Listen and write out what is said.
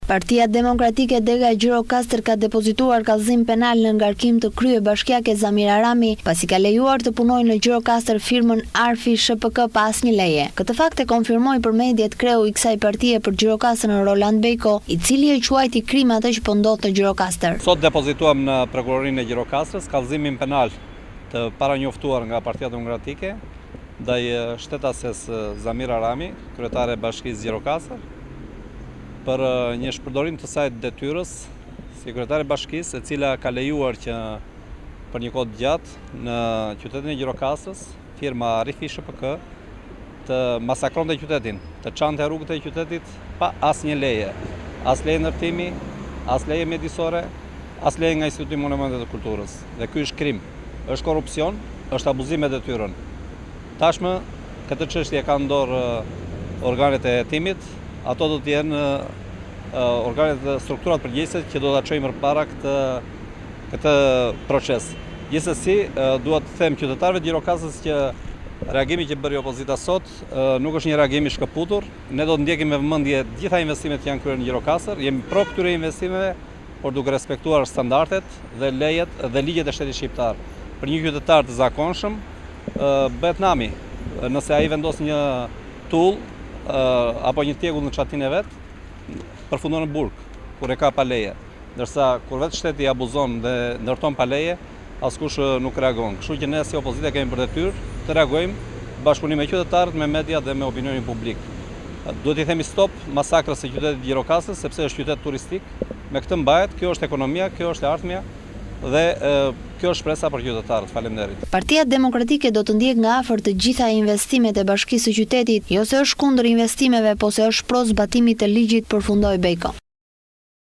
Partia Demokratike Dega Gjirokastër ka depozituar kallëzim penal në ngarkim të kryebashkiake Zamir Arami, pasi ka lejuar të punojë në Gjirokastër firmën Arfi SHPK pa asnjë leje. Këtë fakt e konfirmoi për mediat kreu i kësaj partie për Gjirokastër Roland Bejko, i cili e quajti krim atë që po ndodh në Gjirokastër. Sot depozituam në prokurorinë e Gjirokastrës kallëzimin penal të paranjoftuar nga Partia Demokratike ndaj shtetases Zamir Arami, kryetare e Bashkisë Gjirokastër, për një shpërdorim të saj detyrës si kryetare e Bashkisë, e cila ka lejuar që për një kohë gjatë në qytetin e Gjirokastrës, firma Arfi SHPK të masakronte qytetin, të çante rrugët e qytetit pa asnjë leje, as leje ndërtimi, as leje mjedisore, as leje nga Instituti i Monumentet të Kulturës. Dhe ky është krim, është korrupsion, është abuzim me detyrën. Tashmë këtë çështje ka në dorë organet e hetimit, ato do të jenë organet e strukturat përgjegjëse që do ta çojnë përpara këtë proces. Gjithsesi, dua të them qytetarëve të Gjirokastrës që reagimi që bëri opozita sot nuk është një reagim i shkëputur. Ne do të ndjekim me vëmendje të gjitha investimet që janë kryer në Gjirokastër. Jemi pro këtyre investimeve, por duke respektuar standardet dhe lejet dhe ligjet e shtetit shqiptar. Për një qytetar të zakonshëm, bëhet nami. Nëse ai vendos një tull apo një tjegull në çatin e vet, përfundon në burg, kur e ka pa leje. Ndërsa kur vetë shteti abuzon dhe ndërton pa leje, askush nuk reagon. Kështu që ne si opozita kemi për detyrë të reagojmë bashkëpunim me qytetarët, me media dhe me opinionin publik. Duhet i themi stop masakrës së qytetit të Gjirokastës, sepse është qytet turistik. Me këtë mbahet, kjo është ekonomia, kjo është ardhmja dhe kjo është shpresa për qytetarët. Faleminderit. Partia Demokratike do të ndjek nga afër të gjitha investimet e Bashkisë së Qytetit, jo se është kundër investimeve, po se është pro zbatimit të ligjit, përfundoi Bejko.